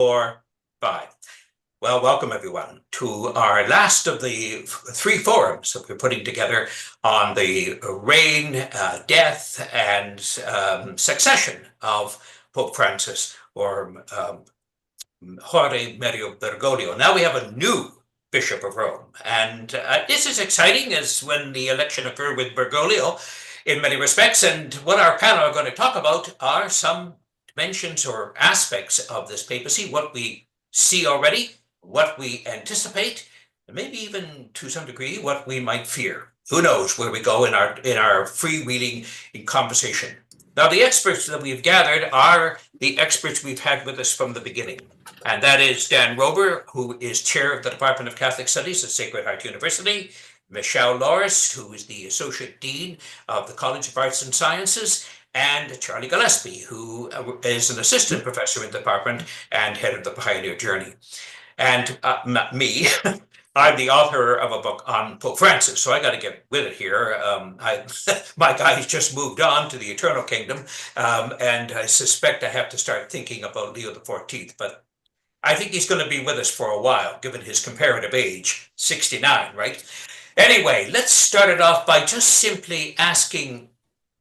4, 5. Well, welcome everyone to our last of the three forums that we're putting together on the reign, death, and succession of Pope Francis, or Jorge Mario Bergoglio. Now we have a new Bishop of Rome, and this is exciting as when the election occurred with Bergoglio in many respects, and what our panel are going to talk about are some dimensions or aspects of this papacy, what we see already, what we anticipate, and maybe even to some degree what we might fear. Who knows where we go in our freewheeling conversation. Now, the experts that we've gathered are the experts we've had with us from the beginning. And that is Dan Rober, who is chair of the Department of Catholic Studies at Sacred Heart University, Michelle Loris, who is the associate dean of the College of Arts and Sciences, and Charlie Gillespie, who is an assistant professor in the department and head of the Pioneer Journey. And me, I'm the author of a book on Pope Francis, so I got to get with it here. My guy's just moved on to the Eternal Kingdom, and I suspect I have to start thinking about Leo XIV, but I think he's going to be with us for a while, given his comparative age, 69, right? Anyway, let's start it off by just simply asking,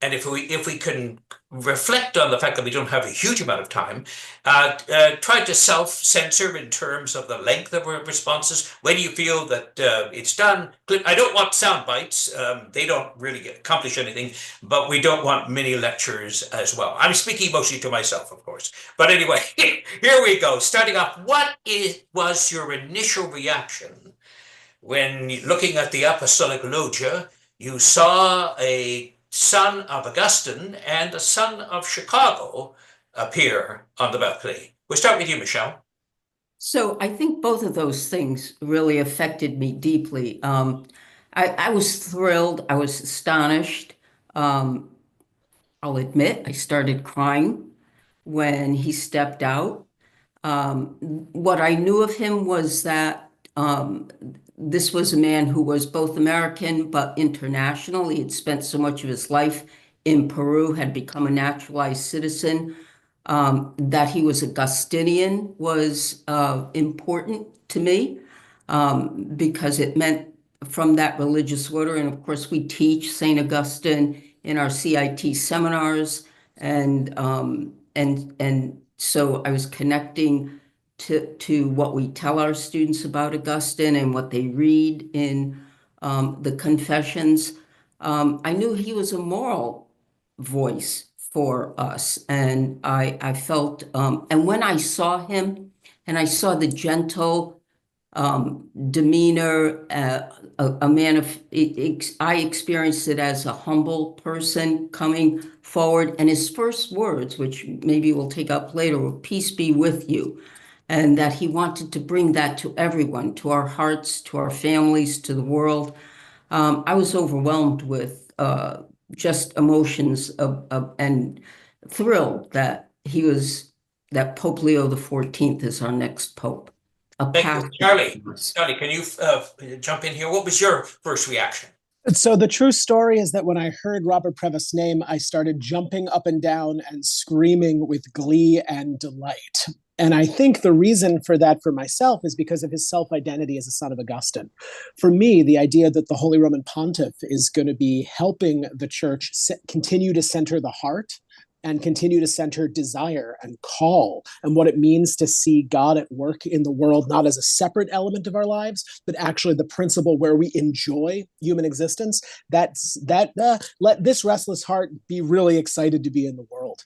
and if we can reflect on the fact that we don't have a huge amount of time, try to self-censor in terms of the length of our responses. When you feel that it's done, I don't want sound bites. They don't really accomplish anything, but we don't want mini lectures as well. I'm speaking mostly to myself, of course. But anyway, here we go. Starting off, was your initial reaction when looking at the Apostolic Loggia, you saw a son of Augustine and a son of Chicago appear on the balcony? We'll start with you, Michelle. So I think both of those things really affected me deeply. I was thrilled. I was astonished. I'll admit I started crying when he stepped out. What I knew of him was that this was a man who was both American but international. He had spent so much of his life in Peru, had become a naturalized citizen. That he was Augustinian was important to me because it meant from that religious order. And of course, we teach St. Augustine in our CIT seminars. And so I was connecting to what we tell our students about Augustine and what they read in the Confessions. I knew he was a moral voice for us, and I felt, and when I saw him, and I saw the gentle demeanor, a man of, I experienced it as a humble person coming forward, and his first words, which maybe we'll take up later, were "Peace be with you." And that he wanted to bring that to everyone, to our hearts, to our families, to the world. I was overwhelmed with just emotions and thrilled that that Pope Leo XIV is our next Pope. Thank you, Charlie. Charlie, can you jump in here? What was your first reaction? So the true story is that when I heard Robert Prevost's name, I started jumping up and down and screaming with glee and delight. And I think the reason for that for myself is because of his self-identity as a son of Augustine. For me, the idea that the Holy Roman Pontiff is going to be helping the church continue to center the heart and continue to center desire and call and what it means to see God at work in the world, not as a separate element of our lives, but actually the principle where we enjoy human existence. Let this restless heart be really excited to be in the world.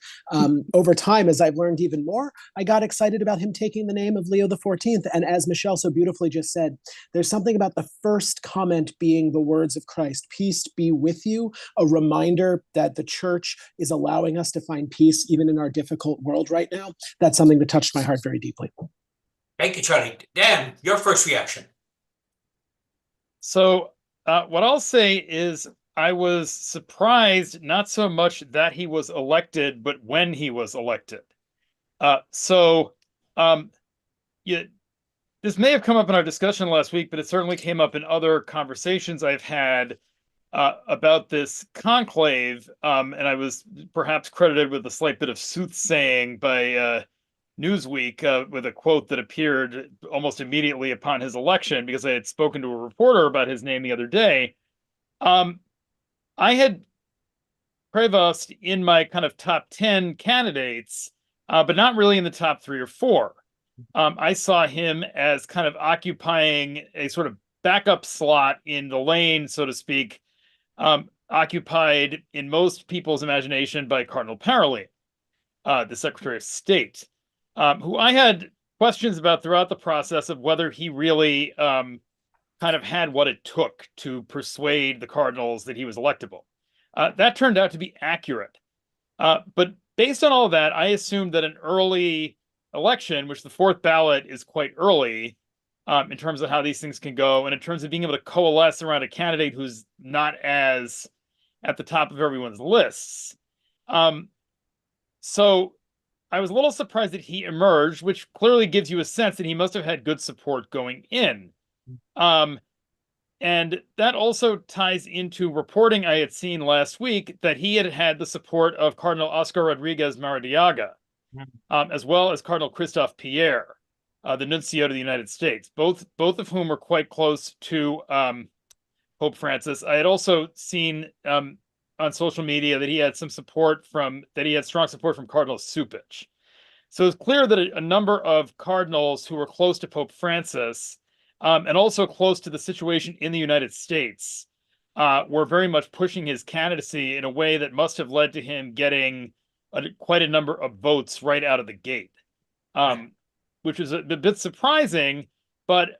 Over time, as I've learned even more, I got excited about him taking the name of Leo XIV. And as Michelle so beautifully just said, there's something about the first comment being the words of Christ, "Peace be with you," a reminder that the church is allowing us to find peace even in our difficult world right now. That's something that touched my heart very deeply. Thank you, Charlie. Dan, your first reaction. So what I'll say is I was surprised not so much that he was elected, but when he was elected. This may have come up in our discussion last week, but it certainly came up in other conversations I've had about this conclave, and I was perhaps credited with a slight bit of soothsaying by Newsweek with a quote that appeared almost immediately upon his election, because I had spoken to a reporter about his name the other day. I had Prevost in my kind of top 10 candidates, but not really in the top 3 or 4. I saw him as kind of occupying a sort of backup slot in the lane, so to speak, occupied in most people's imagination by Cardinal Parolin, the Secretary of State, who I had questions about throughout the process of whether he really kind of had what it took to persuade the cardinals that he was electable. That turned out to be accurate. But based on all of that, I assumed that an early election, which the 4th ballot is quite early in terms of how these things can go, and in terms of being able to coalesce around a candidate who's not as at the top of everyone's lists. So I was a little surprised that he emerged, which clearly gives you a sense that he must have had good support going in. And that also ties into reporting I had seen last week that he had had the support of Cardinal Oscar Rodriguez Maradiaga, as well as Cardinal Christophe Pierre, the nuncio to the United States, both of whom were quite close to Pope Francis. I had also seen on social media that he had strong support from Cardinal Cupich. So it's clear that a number of cardinals who were close to Pope Francis, and also close to the situation in the United States, were very much pushing his candidacy in a way that must have led to him getting quite a number of votes right out of the gate, which is a bit surprising. But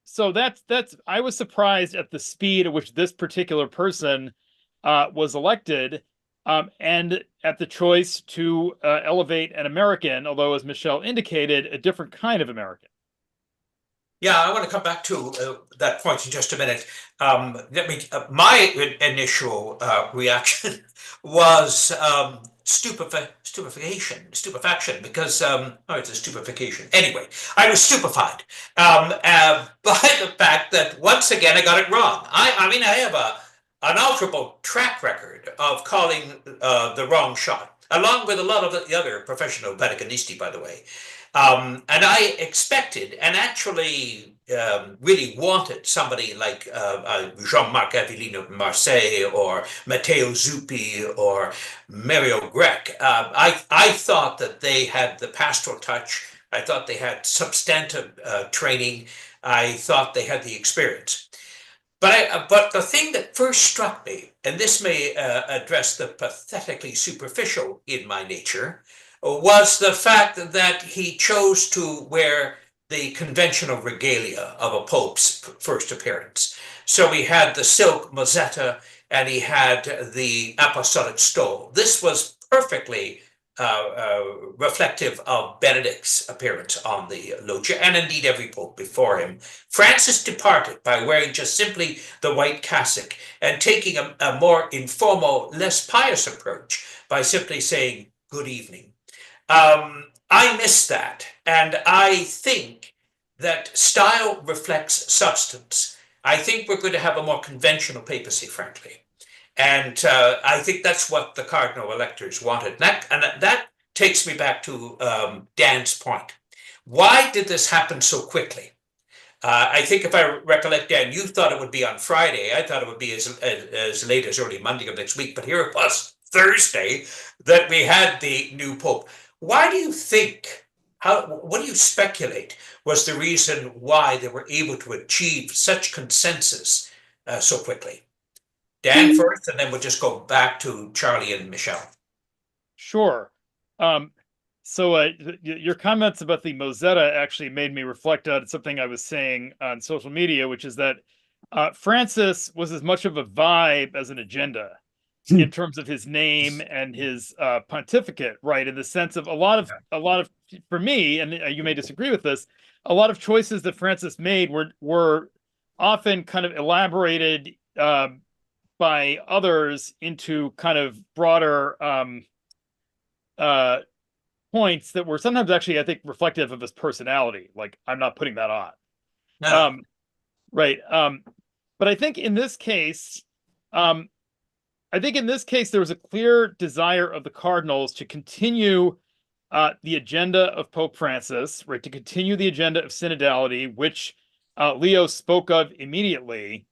so that's I was surprised at the speed at which this particular person was elected, and at the choice to elevate an American, although, as Michelle indicated, a different kind of American. Yeah, I want to come back to that point in just a minute. My initial reaction was stupefaction, because it's a stupefaction. Anyway, I was stupefied by the fact that once again I got it wrong. I mean, I have an unalterable track record of calling the wrong shot, along with a lot of the other professional Vaticanisti, by the way. And I expected and actually really wanted somebody like Jean-Marc Avellino of Marseille, or Matteo Zuppi, or Mario Grech. I thought that they had the pastoral touch. I thought they had substantive training. I thought they had the experience. But the thing that first struck me, and this may address the pathetically superficial in my nature, was the fact that he chose to wear the conventional regalia of a pope's first appearance. So he had the silk mozzetta, and he had the apostolic stole. This was perfectly reflective of Benedict's appearance on the loggia, and indeed every pope before him. Francis departed by wearing just simply the white cassock and taking a more informal, less pious approach by simply saying, "Good evening." I miss that, and I think that style reflects substance. I think we're going to have a more conventional papacy, frankly. And I think that's what the cardinal electors wanted. And that takes me back to Dan's point. Why did this happen so quickly? I think if I recollect, Dan, you thought it would be on Friday. I thought it would be as late as early Monday of next week. But here it was, Thursday, that we had the new pope. Why do you think, what do you speculate was the reason why they were able to achieve such consensus so quickly? Dan first, and then we'll just go back to Charlie and Michelle. Sure. So your comments about the mozzetta actually made me reflect on something I was saying on social media, which is that Francis was as much of a vibe as an agenda in terms of his name and his pontificate, right? In the sense of a lot of, for me, and you may disagree with this, a lot of choices that Francis made were often kind of elaborated by others into kind of broader points that were sometimes actually, I think, reflective of his personality. Like, I'm not putting that on. No. Right. But I think in this case, there was a clear desire of the cardinals to continue the agenda of Pope Francis, right, to continue the agenda of synodality, which Leo spoke of immediately,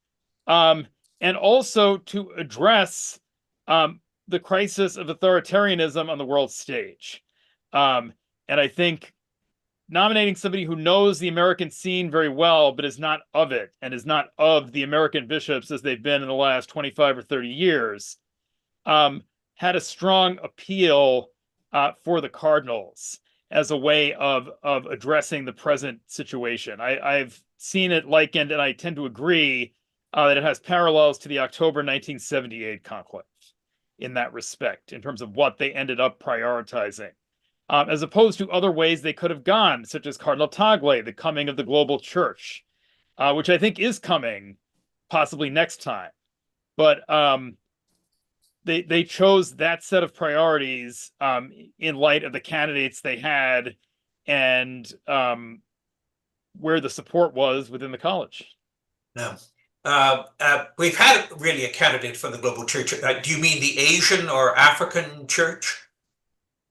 and also to address the crisis of authoritarianism on the world stage. And I think nominating somebody who knows the American scene very well, but is not of it, and is not of the American bishops as they've been in the last 25 or 30 years, had a strong appeal for the cardinals as a way of addressing the present situation. I've seen it likened, and I tend to agree, that it has parallels to the October 1978 conclave in that respect, in terms of what they ended up prioritizing. As opposed to other ways they could have gone, such as Cardinal Tagle, the coming of the global church, which I think is coming possibly next time. But they chose that set of priorities in light of the candidates they had and where the support was within the college. No. We've had really a candidate for the global church. Do you mean the Asian or African church?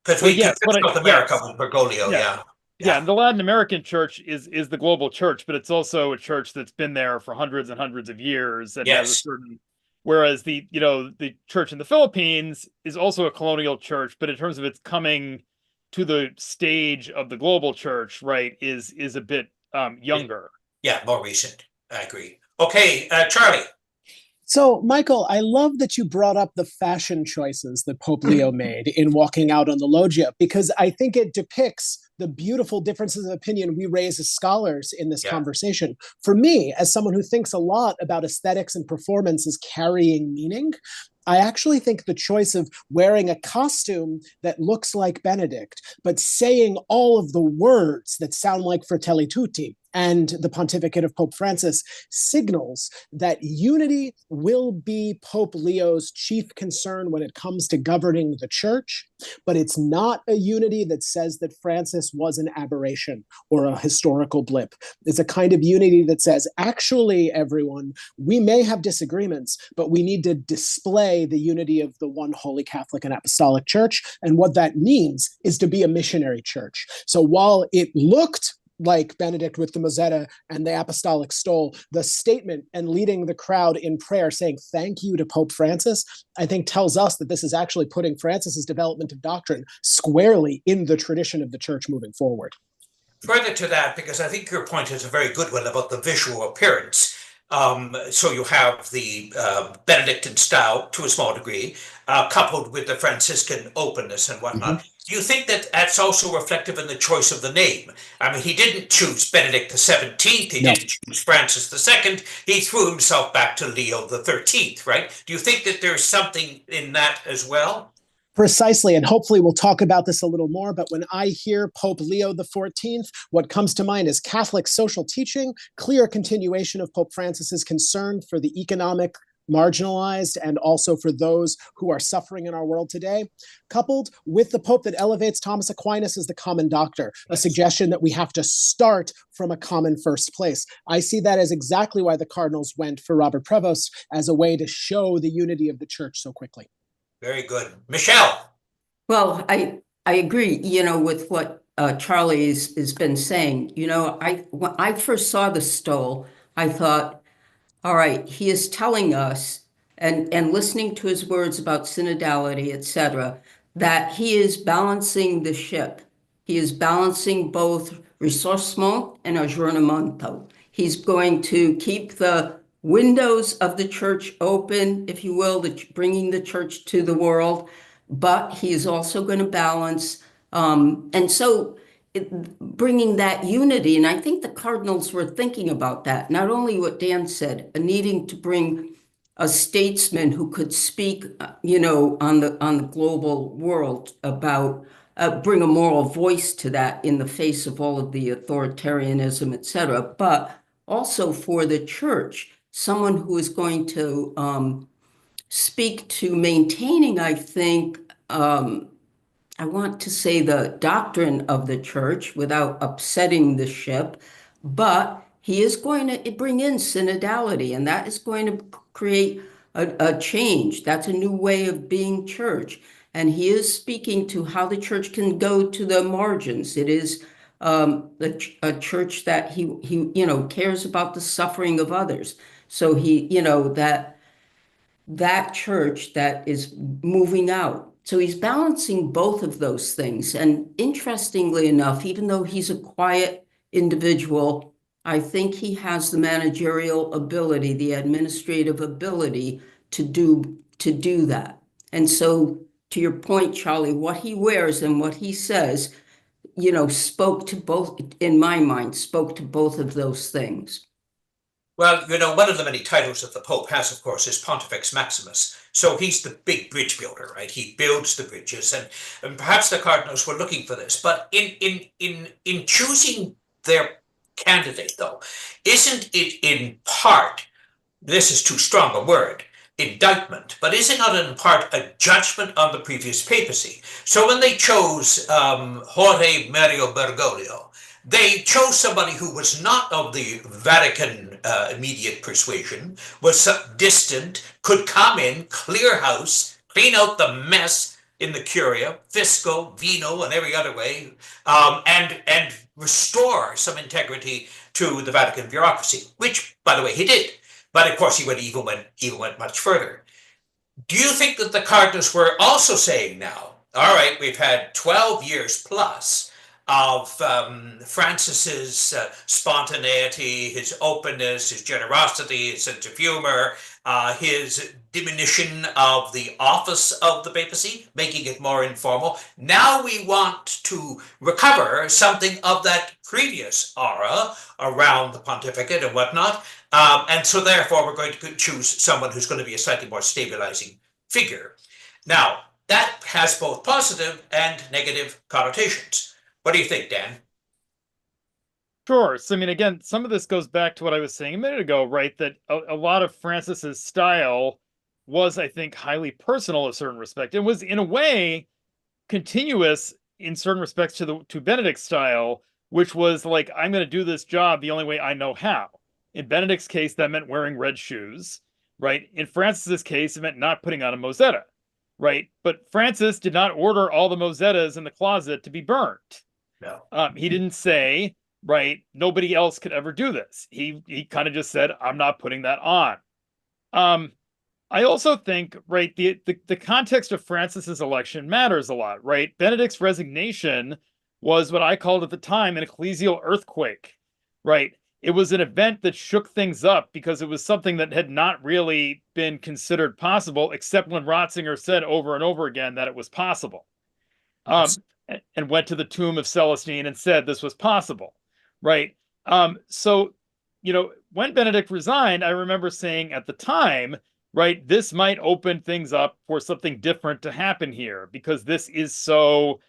Because we yes, South America with Bergoglio, yeah. Yeah, and the Latin American church is the global church, but it's also a church that's been there for hundreds and hundreds of years and has a certain. Whereas the church in the Philippines is also a colonial church, but in terms of its coming to the stage of the global church, right, is a bit younger. Yeah, more recent. I agree. Okay, Charlie. So, Michael, I love that you brought up the fashion choices that Pope Leo made in walking out on the loggia, because I think it depicts the beautiful differences of opinion we raise as scholars in this conversation. For me, as someone who thinks a lot about aesthetics and performance as carrying meaning, I actually think the choice of wearing a costume that looks like Benedict, but saying all of the words that sound like Fratelli Tutti and the pontificate of Pope Francis signals that unity will be Pope Leo's chief concern when it comes to governing the church, but it's not a unity that says that Francis was an aberration or a historical blip. It's a kind of unity that says, actually, everyone, we may have disagreements, but we need to display the unity of the one holy Catholic and Apostolic Church. And what that means is to be a missionary church. So while it looked like Benedict with the mozzetta and the apostolic stole, the statement and leading the crowd in prayer saying thank you to Pope Francis, I think tells us that this is actually putting Francis's development of doctrine squarely in the tradition of the church moving forward. Further to that, because I think your point is a very good one about the visual appearance. So you have the Benedictine style to a small degree, coupled with the Franciscan openness and whatnot. Do you think that that's also reflective in the choice of the name? I mean, he didn't choose Benedict the 17th. He didn't choose Francis II. He threw himself back to Leo the 13th, right? Do you think that there's something in that as well? Precisely, and hopefully we'll talk about this a little more, but when I hear Pope Leo XIV, what comes to mind is Catholic social teaching, clear continuation of Pope Francis's concern for the economic marginalized and also for those who are suffering in our world today, coupled with the Pope that elevates Thomas Aquinas as the common doctor, a suggestion that we have to start from a common first place. I see that as exactly why the cardinals went for Robert Prevost, as a way to show the unity of the church so quickly. Very good. Michelle. Well, I agree, with what Charlie has been saying. When I first saw the stole, I thought, all right, he is telling us and listening to his words about synodality, etc., that he is balancing the ship. He is balancing both ressourcement and aggiornamento. He's going to keep the windows of the church open, if you will, bringing the church to the world, but he is also going to balance, bringing that unity. And I think the cardinals were thinking about that, not only what Dan said, needing to bring a statesman who could speak, on the global world about, bring a moral voice to that in the face of all of the authoritarianism, etc., but also for the church, someone who is going to speak to maintaining, I think, I want to say the doctrine of the church without upsetting the ship, but he is going to bring in synodality, and that is going to create a change. That's a new way of being church. and he is speaking to how the church can go to the margins. It is a church that he cares about the suffering of others. So that church that is moving out. So he's balancing both of those things. And interestingly enough, even though he's a quiet individual, I think he has the managerial ability, the administrative ability to do that. And so, to your point, Charlie, what he wears and what he says, spoke to both, in my mind, spoke to both of those things. Well, one of the many titles that the Pope has, of course, is Pontifex Maximus. So he's the big bridge builder, right? He builds the bridges, and perhaps the cardinals were looking for this. But in choosing their candidate, though, isn't it in part, this is too strong a word, indictment, but is it not in part a judgment on the previous papacy? So when they chose Jorge Mario Bergoglio, they chose somebody who was not of the Vatican immediate persuasion, was distant, could come in, clear house, clean out the mess in the curia, fiscal, venal, and every other way, and restore some integrity to the Vatican bureaucracy, which, by the way, he did. But of course, he went much further. Do you think that the cardinals were also saying now, all right, we've had 12 years plus of Francis's spontaneity, his openness, his generosity, his sense of humor, his diminution of the office of the papacy, making it more informal. Now we want to recover something of that previous aura around the pontificate and whatnot. And so therefore, we're going to choose someone who's going to be a slightly more stabilizing figure. Now, that has both positive and negative connotations. What do you think, Dan? Sure. So, I mean, again, some of this goes back to what I was saying a minute ago, right? That a lot of Francis's style was, I think, highly personal in a certain respect. It was, in a way, continuous in certain respects to Benedict's style, which was like, I'm going to do this job the only way I know how. In Benedict's case, that meant wearing red shoes, right? In Francis's case, it meant not putting on a mozzetta, right? But Francis did not order all the mozettas in the closet to be burnt. No. He didn't say, right, nobody else could ever do this. He kind of just said, I'm not putting that on. I also think, right, the context of Francis's election matters a lot, right? Benedict's resignation was what I called at the time an ecclesial earthquake, right? It was an event that shook things up because it was something that had not really been considered possible, except when Ratzinger said over and over again that it was possible. And went to the tomb of Celestine and said this was possible, right? So, when Benedict resigned, I remember saying at the time, right, this might open things up for something different to happen here because this is so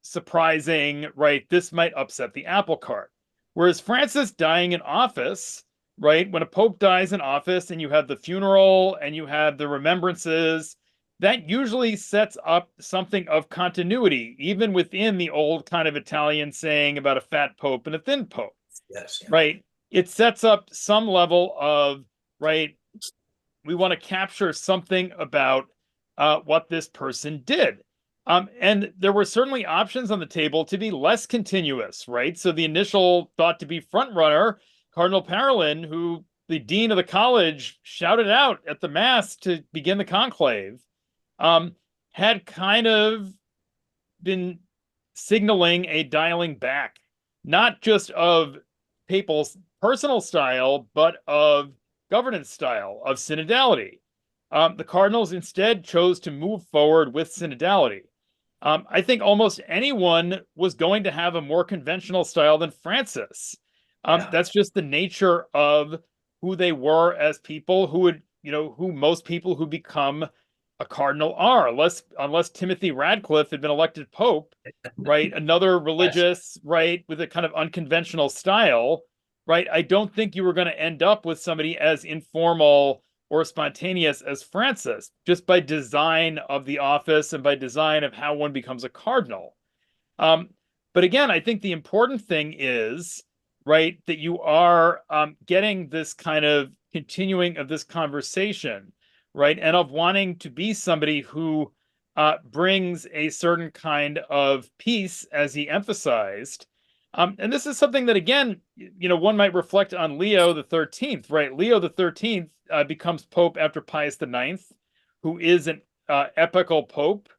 surprising, right? This might upset the apple cart. Whereas Francis dying in office, right, when a pope dies in office and you have the funeral and you have the remembrances, that usually sets up something of continuity, even within the old kind of Italian saying about a fat pope and a thin pope. Yes. Yeah. Right? It sets up some level of, right, we want to capture something about what this person did. And there were certainly options on the table to be less continuous, right? So the initial thought to be front runner, Cardinal Parolin, who the dean of the college shouted out at the mass to begin the conclave, had kind of been signaling a dialing back, not just of papal's personal style, but of governance style, of synodality. The cardinals instead chose to move forward with synodality. I think almost anyone was going to have a more conventional style than Francis. That's just the nature of who they were as people who would, who most people who become a cardinal are, unless Timothy Radcliffe had been elected pope, right? Another religious, right, with a kind of unconventional style, right? I don't think you were going to end up with somebody as informal or spontaneous as Francis, just by design of the office and by design of how one becomes a cardinal. But again, I think the important thing is, right, that you are getting this kind of continuing of this conversation, right, and of wanting to be somebody who brings a certain kind of peace, as he emphasized. And this is something that, again, one might reflect on Leo the 13th, right? Leo the 13th becomes Pope after Pius the 9th, who is an epical Pope,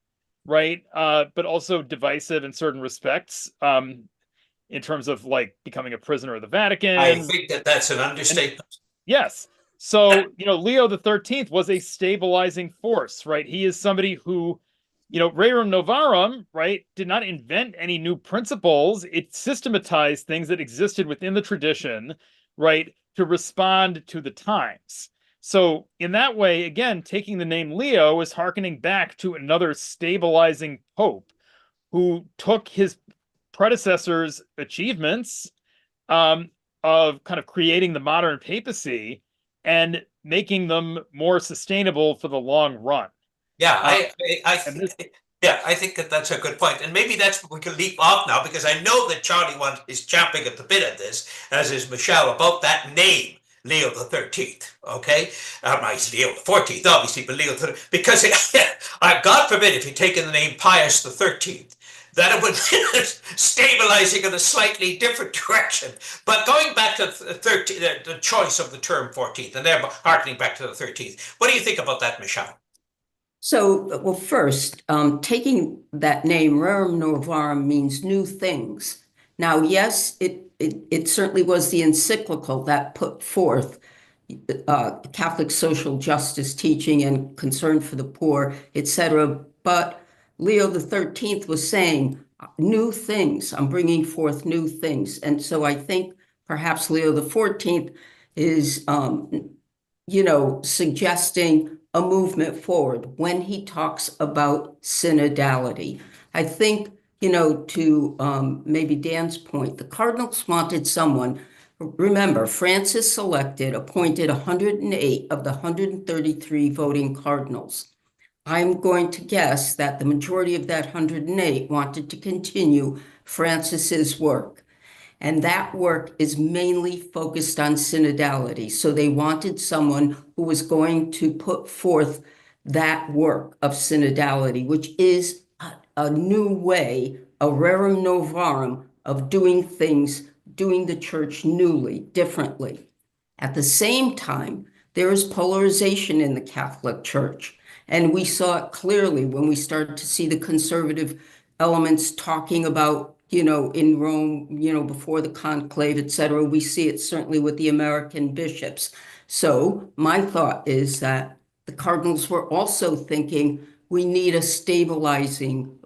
right? But also divisive in certain respects, in terms of like becoming a prisoner of the Vatican. I think that that's an understatement. Yes. So, Leo the 13th was a stabilizing force, right? He is somebody who, Rerum Novarum, right, did not invent any new principles. It systematized things that existed within the tradition, right, to respond to the times. So in that way, again, taking the name Leo is hearkening back to another stabilizing pope who took his predecessor's achievements, of kind of creating the modern papacy and making them more sustainable for the long run. Yeah, I think that that's a good point, and maybe that's what we can leap off now, because I know that Charlie is champing at the bit at this, as is Michelle, about that name, Leo the 13th. Okay, he's Leo the 14th, obviously, but Leo the 13th, because God forbid if you'd taken the name Pius the 13th, that it would be stabilizing in a slightly different direction. But going back to the choice of the term 14th, and then harkening back to the 13th, what do you think about that, Michelle? So, well, first, taking that name, Rerum Novarum, means new things. Now, yes, it certainly was the encyclical that put forth Catholic social justice teaching and concern for the poor, etc. But Leo the 13th was saying new things. I'm bringing forth new things. And so I think perhaps Leo the 14th is, suggesting a movement forward when he talks about synodality. I think, to maybe Dan's point, the cardinals wanted someone. Remember, Francis appointed 108 of the 133 voting cardinals. I'm going to guess that the majority of that 108 wanted to continue Francis's work. And that work is mainly focused on synodality. So they wanted someone who was going to put forth that work of synodality, which is a new way, a rerum novarum of doing things, doing the church newly, differently. At the same time, there is polarization in the Catholic Church. And we saw it clearly when we started to see the conservative elements talking about, in Rome, before the conclave, et cetera. We see it certainly with the American bishops. So my thought is that the cardinals were also thinking we need a stabilizing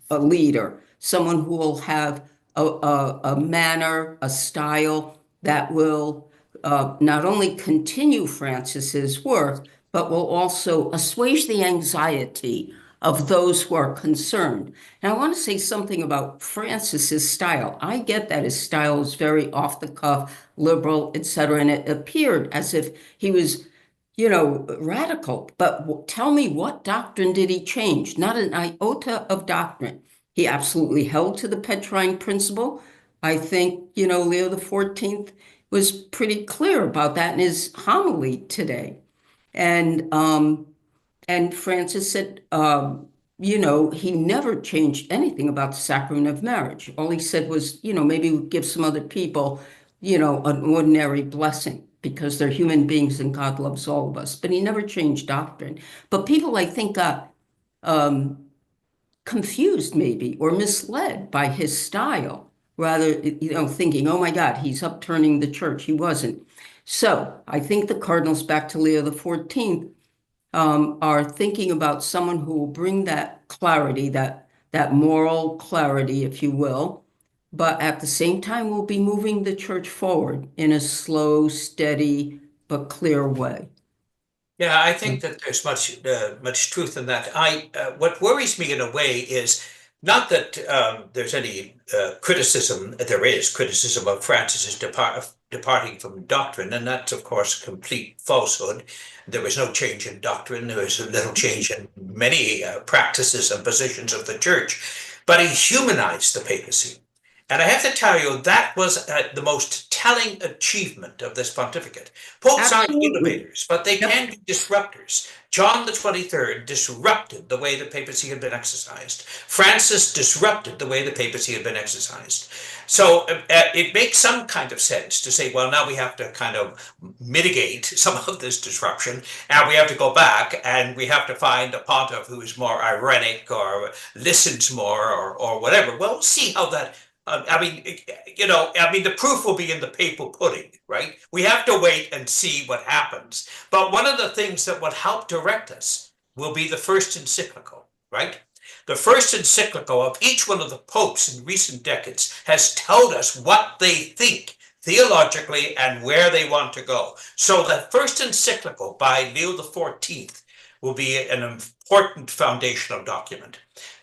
leader, someone who will have a manner, a style that will not only continue Francis's work, but will also assuage the anxiety of those who are concerned. And I want to say something about Francis's style. I get that his style is very off the cuff, liberal, etc., and it appeared as if he was, radical. But tell me, what doctrine did he change? Not an iota of doctrine. He absolutely held to the Petrine principle. I think, Leo the 14th was pretty clear about that in his homily today. And Francis said, he never changed anything about the sacrament of marriage. All he said was, maybe give some other people, an ordinary blessing because they're human beings and God loves all of us. But he never changed doctrine. But people, I think, got confused maybe or misled by his style, rather, thinking, oh my God, he's upturning the church. He wasn't. So I think the cardinals, back to Leo the 14th, are thinking about someone who will bring that clarity, that moral clarity, if you will, but at the same time will be moving the church forward in a slow, steady, but clear way. Yeah, I think that there's much truth in that. What worries me in a way is not that there's any criticism. There is criticism of Francis's departing from doctrine, and that's of course complete falsehood. There was no change in doctrine. There was a little change in many practices and positions of the church, but he humanized the papacy. And I have to tell you, that was the most telling achievement of this pontificate. Popes aren't Absolutely. innovators, but they Yep. can be disruptors. John the 23rd disrupted the way the papacy had been exercised. Francis disrupted the way the papacy had been exercised. So it makes some kind of sense to say, well, now we have to kind of mitigate some of this disruption, and we have to go back and we have to find a pontiff who is more ironic or listens more or whatever. Well, we'll see how that. I mean, the proof will be in the papal pudding, right? We have to wait and see what happens. But one of the things that would help direct us will be the first encyclical, right? The first encyclical of each one of the popes in recent decades has told us what they think theologically and where they want to go. So the first encyclical by Leo XIV will be an important foundational document.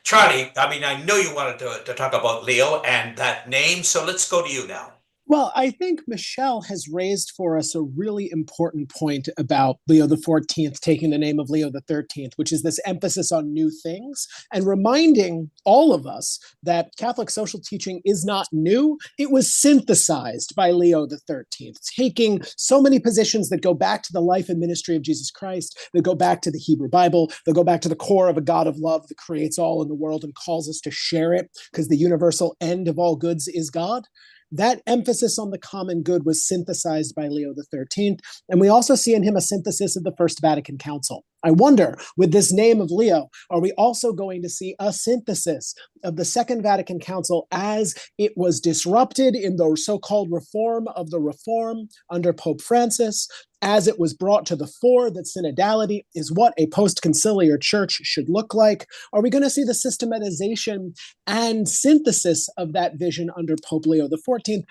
Charlie, I mean, I know you wanted to talk about Leo and that name, so let's go to you now. Well, I think Michelle has raised for us a really important point about Leo XIV taking the name of Leo XIII, which is this emphasis on new things and reminding all of us that Catholic social teaching is not new. It was synthesized by Leo XIII, taking so many positions that go back to the life and ministry of Jesus Christ, that go back to the Hebrew Bible, that go back to the core of a God of love that creates all in the world and calls us to share it because the universal end of all goods is God. That emphasis on the common good was synthesized by Leo XIII, and we also see in him a synthesis of the First Vatican Council. I wonder, with this name of Leo, are we also going to see a synthesis of the Second Vatican Council as it was disrupted in the so-called reform of the Reform under Pope Francis, as it was brought to the fore that synodality is what a post-conciliar church should look like? Are we going to see the systematization and synthesis of that vision under Pope Leo XIV?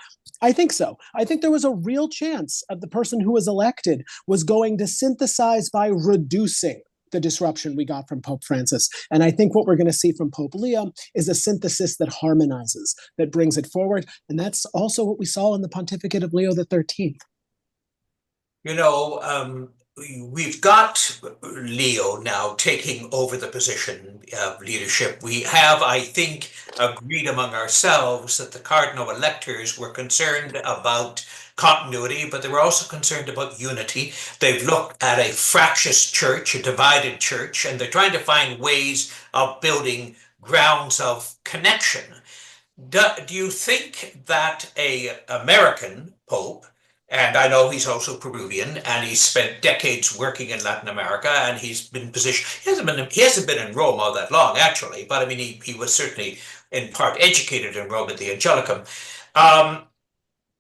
I think so. I think there was a real chance of the person who was elected was going to synthesize by reducing the disruption we got from Pope Francis. And I think what we're going to see from Pope Leo is a synthesis that harmonizes, that brings it forward. And that's also what we saw in the pontificate of Leo XIII. You know, we've got Leo now taking over the position of leadership. We have, I think, agreed among ourselves that the cardinal electors were concerned about continuity, but they were also concerned about unity. They've looked at a fractious church, a divided church, and they're trying to find ways of building grounds of connection. Do you think that an American pope, and I know he's also Peruvian, and he's spent decades working in Latin America, and he's been positioned. He hasn't been in Rome all that long, actually, but I mean, he was certainly in part educated in Rome at the Angelicum.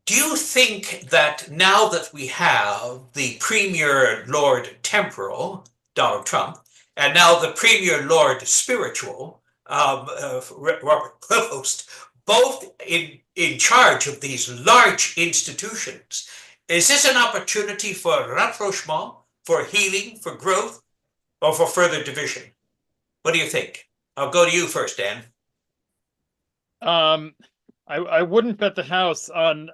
Do you think that now that we have the Premier Lord Temporal, Donald Trump, and now the Premier Lord Spiritual, Robert Prevost, both in charge of these large institutions, is this an opportunity for rapprochement, for healing, for growth, or for further division? What do you think? I'll go to you first, Dan. I wouldn't bet the house on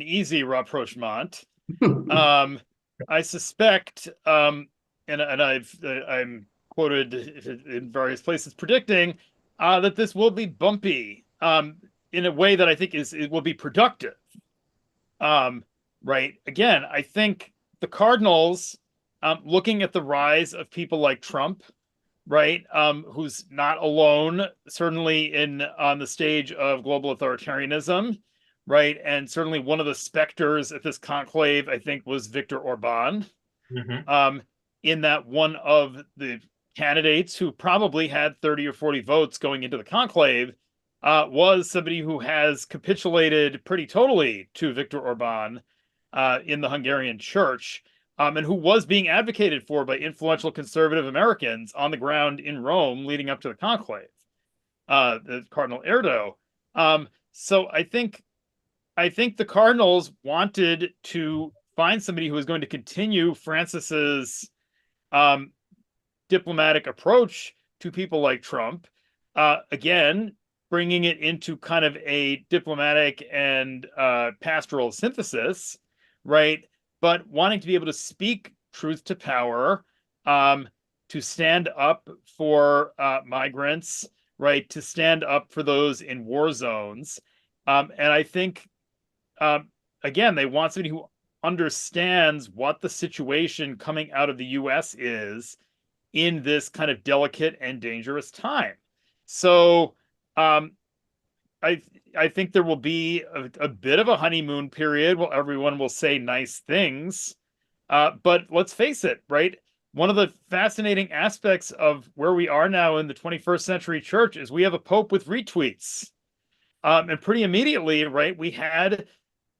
easy rapprochement. I suspect, and I'm quoted in various places predicting that this will be bumpy in a way that I think it will be productive. Right. Again, I think the Cardinals, looking at the rise of people like Trump, right, who's not alone, certainly on the stage of global authoritarianism, right, and certainly one of the specters at this conclave, I think, was Viktor Orban, in that one of the candidates who probably had 30 or 40 votes going into the conclave was somebody who has capitulated pretty totally to Viktor Orban in the Hungarian church, and who was being advocated for by influential conservative Americans on the ground in Rome leading up to the conclave, the Cardinal Erdo. So I think the Cardinals wanted to find somebody who was going to continue Francis's diplomatic approach to people like Trump, again, bringing it into kind of a diplomatic and pastoral synthesis, right? But wanting to be able to speak truth to power, to stand up for migrants, right? To stand up for those in war zones. And I think again, they want somebody who understands what the situation coming out of the US is in this kind of delicate and dangerous time. So I think there will be a bit of a honeymoon period where everyone will say nice things. But let's face it, right? One of the fascinating aspects of where we are now in the 21st century church is we have a pope with retweets. And pretty immediately, right, we had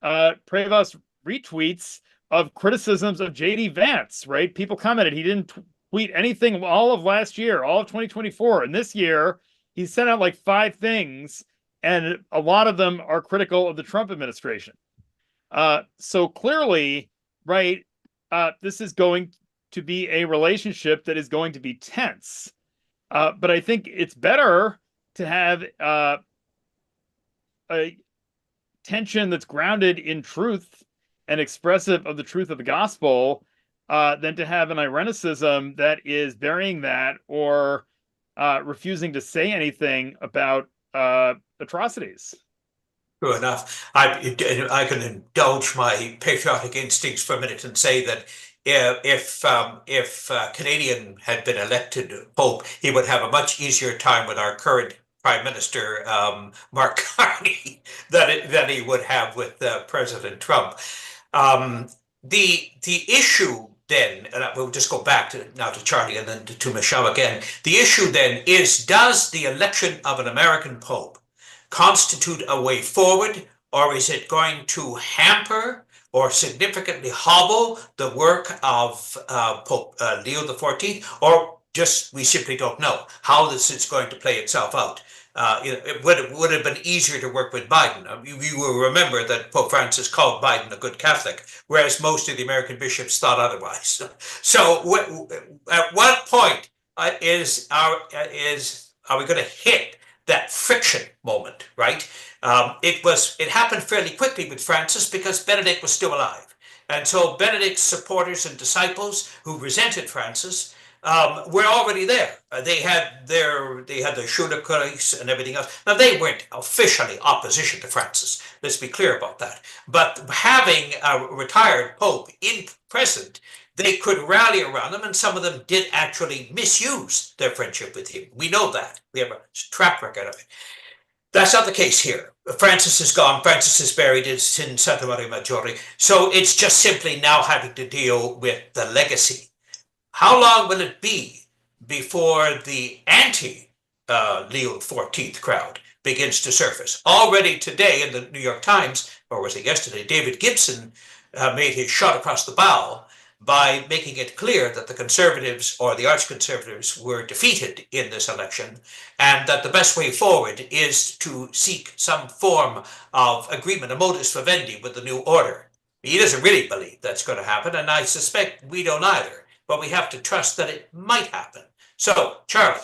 Prevost retweets of criticisms of J.D. Vance, right? People commented he didn't tweet anything all of last year, all of 2024. And this year, he sent out like 5 things, and a lot of them are critical of the Trump administration. So clearly, right, this is going to be a relationship that is going to be tense. But I think it's better to have a tension that's grounded in truth and expressive of the truth of the gospel than to have an irenicism that is burying that or refusing to say anything about atrocities. True enough. I can indulge my patriotic instincts for a minute and say that if Canadian had been elected Pope, he would have a much easier time with our current Prime Minister, Mark Carney, than he would have with President Trump. The issue then, and we'll just go back now to Charlie and then to Michelle again. The issue then is, does the election of an American Pope constitute a way forward, or is it going to hamper or significantly hobble the work of Pope Leo XIV, or just we simply don't know how this is going to play itself out? It would have been easier to work with Biden. You will remember that Pope Francis called Biden a good Catholic, whereas most of the American bishops thought otherwise. So at what point are we going to hit that friction moment, right? It happened fairly quickly with Francis because Benedict was still alive. And so Benedict's supporters and disciples who resented Francis were already there. They had their Schulterkreis and everything else. Now, they weren't officially opposition to Francis. Let's be clear about that. But having a retired pope in present, they could rally around him, and some of them did actually misuse their friendship with him. We know that. We have a track record of it. That's not the case here. Francis is gone. Francis is buried in Santa Maria Maggiore. So it's just simply now having to deal with the legacy. How long will it be before the anti-Leo XIV crowd begins to surface? Already today in the New York Times, or was it yesterday, David Gibson made his shot across the bow by making it clear that the conservatives or the arch-conservatives were defeated in this election, and that the best way forward is to seek some form of agreement, a modus vivendi with the new order. He doesn't really believe that's going to happen, and I suspect we don't either, but we have to trust that it might happen. So, Charlie.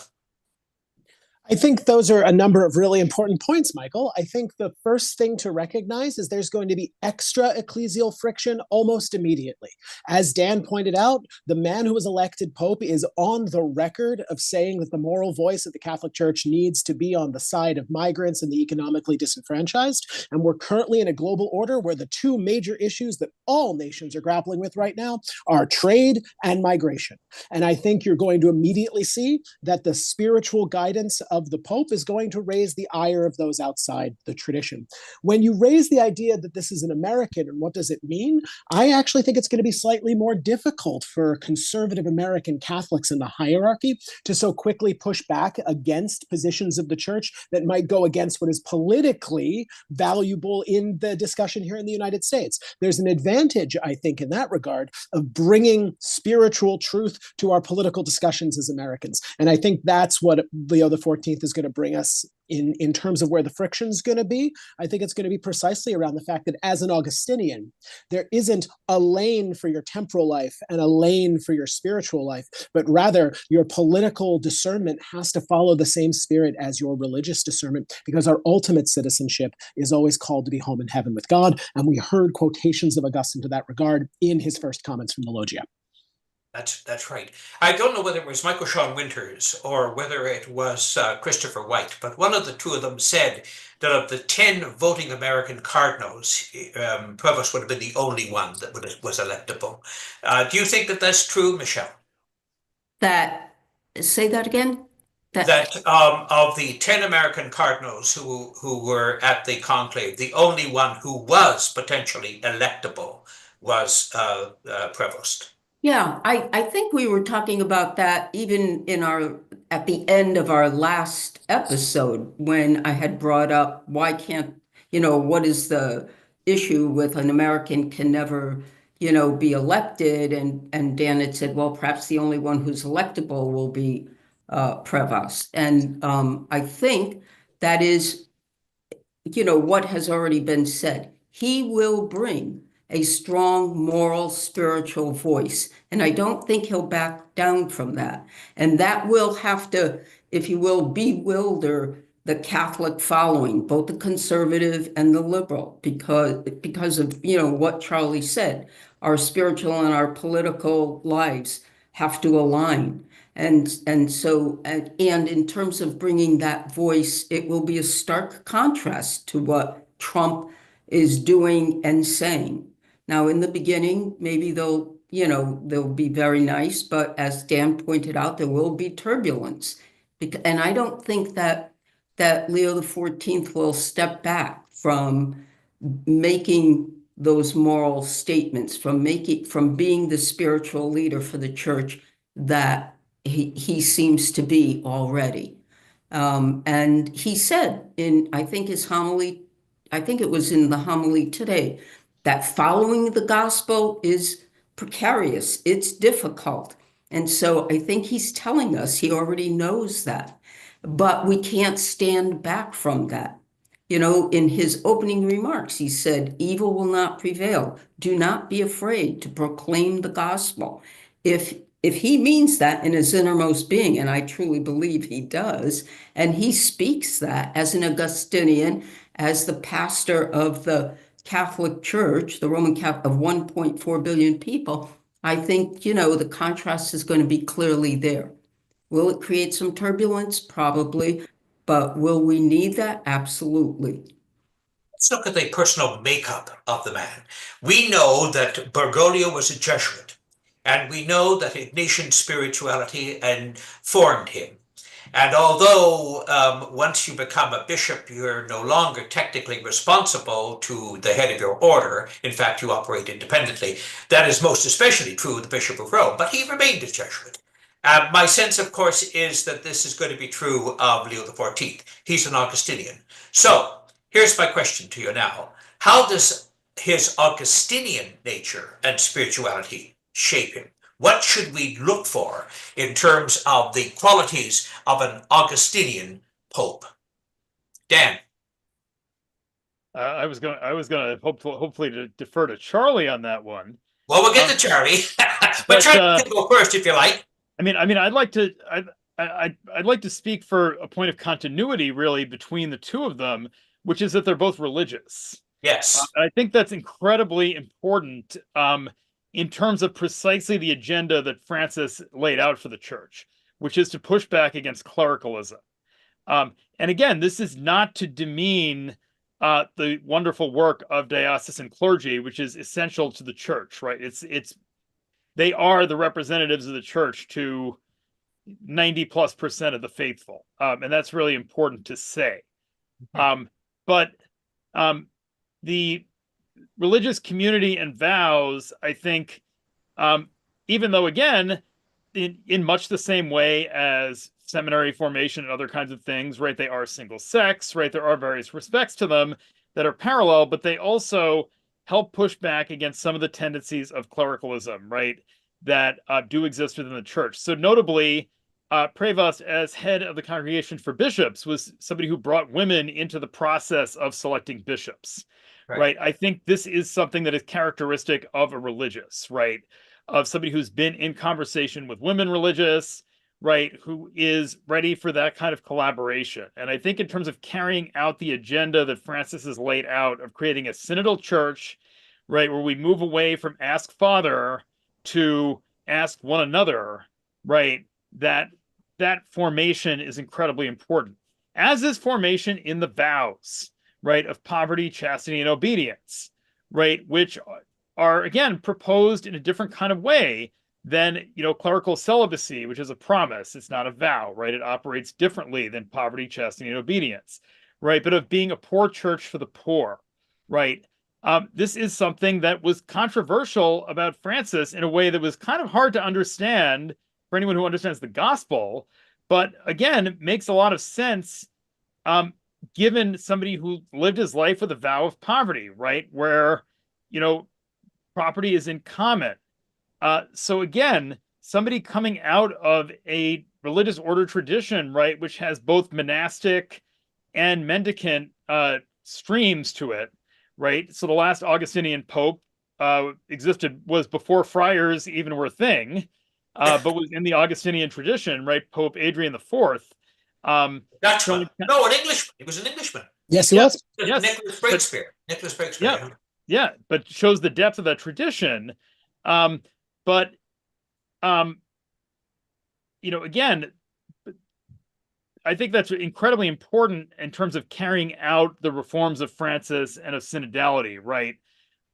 I think those are a number of really important points, Michael. I think the first thing to recognize is there's going to be extra ecclesial friction almost immediately. As Dan pointed out, the man who was elected Pope is on the record of saying that the moral voice of the Catholic Church needs to be on the side of migrants and the economically disenfranchised. And we're currently in a global order where the 2 major issues that all nations are grappling with right now are trade and migration. And I think you're going to immediately see that the spiritual guidance of the Pope is going to raise the ire of those outside the tradition. When you raise the idea that this is an American and what does it mean, I actually think it's going to be slightly more difficult for conservative American Catholics in the hierarchy to so quickly push back against positions of the church that might go against what is politically valuable in the discussion here in the United States. There's an advantage, I think, in that regard of bringing spiritual truth to our political discussions as Americans. And I think that's what Leo XIV is going to bring us in terms of where the friction is going to be. I think it's going to be precisely around the fact that as an Augustinian, there isn't a lane for your temporal life and a lane for your spiritual life, but rather your political discernment has to follow the same spirit as your religious discernment, because our ultimate citizenship is always called to be home in heaven with God. And we heard quotations of Augustine to that regard in his first comments from the Logia. That's right. I don't know whether it was Michael Sean Winters or whether it was Christopher White, but one of the two of them said that of the 10 voting American cardinals, Prevost would have been the only one that was electable. Do you think that that's true, Michelle? That, say that again? That of the 10 American cardinals who were at the conclave, the only one who was potentially electable was Prevost. Yeah, I think we were talking about that even at the end of our last episode when I had brought up why can't, what is the issue with an American can never, be elected? And Dan had said, well, perhaps the only one who's electable will be Prevost. And I think that is what has already been said. He will bring a strong moral, spiritual voice. And I don't think he'll back down from that. And that will have to, if you will, bewilder the Catholic following, both the conservative and the liberal, because of, what Charlie said. Our spiritual and our political lives have to align. And so, and in terms of bringing that voice, it will be a stark contrast to what Trump is doing and saying. Now, in the beginning, maybe they'll be very nice, but as Dan pointed out, there will be turbulence. And I don't think that Leo XIV will step back from making those moral statements, from being the spiritual leader for the church that he seems to be already. And he said I think his homily, I think it was in the homily today, that following the gospel is precarious, it's difficult. And so I think he's telling us he already knows that, but we can't stand back from that. In his opening remarks, he said, evil will not prevail. Do not be afraid to proclaim the gospel. If he means that in his innermost being, and I truly believe he does, and he speaks that as an Augustinian, as the pastor of the Catholic Church, the Roman Catholic of 1.4 billion people, I think, the contrast is going to be clearly there. Will it create some turbulence? Probably. But will we need that? Absolutely. Let's look at the personal makeup of the man. We know that Bergoglio was a Jesuit, and we know that Ignatian spirituality formed him. And although once you become a bishop, you're no longer technically responsible to the head of your order. In fact, you operate independently. That is most especially true of the Bishop of Rome, but he remained a Jesuit. My sense, of course, is that this is going to be true of Leo XIV. He's an Augustinian. So here's my question to you now. How does his Augustinian nature and spirituality shape him? What should we look for in terms of the qualities of an Augustinian pope? Dan. I was going to hopefully to defer to Charlie on that one. Well, we'll get to Charlie, but Charlie can go first if you like. I mean, I'd like to speak for a point of continuity, really, between the two of them, which is that they're both religious. Yes. I think that's incredibly important in terms of precisely the agenda that Francis laid out for the church, which is to push back against clericalism. And again, this is not to demean the wonderful work of diocesan clergy, which is essential to the church, right? They are the representatives of the church to 90+% of the faithful. And that's really important to say. But the religious community and vows, I think, even though, again, in much the same way as seminary formation and other kinds of things, right, they are single sex, right, there are various respects to them that are parallel, but they also help push back against some of the tendencies of clericalism, right, that do exist within the church. So notably, Prevost, as head of the Congregation for Bishops, was somebody who brought women into the process of selecting bishops, right? I think this is something that is characteristic of a religious, right? Of somebody who's been in conversation with women religious, right? Who is ready for that kind of collaboration. And I think in terms of carrying out the agenda that Francis has laid out of creating a synodal church, right? Where we move away from ask Father to ask one another, right, that formation is incredibly important, as is formation in the vows, right, of poverty, chastity, and obedience, right, which are, again, proposed in a different kind of way than, clerical celibacy, which is a promise. It's not a vow, right? It operates differently than poverty, chastity, and obedience, right? But of being a poor church for the poor, right? This is something that was controversial about Francis in a way that was kind of hard to understand for anyone who understands the gospel, but again, it makes a lot of sense given somebody who lived his life with a vow of poverty, right? Where, property is in common. So again, somebody coming out of a religious order tradition, right, which has both monastic and mendicant streams to it, right? So the last Augustinian pope was before friars even were a thing, but was in the Augustinian tradition, right? Pope Adrian IV. Dutchman. No, an Englishman. He was an Englishman. Yes, he was. Yes. Nicholas Breakspear. Nicholas Breakspear. Yeah, but shows the depth of that tradition. But again, I think that's incredibly important in terms of carrying out the reforms of Francis and of synodality, right?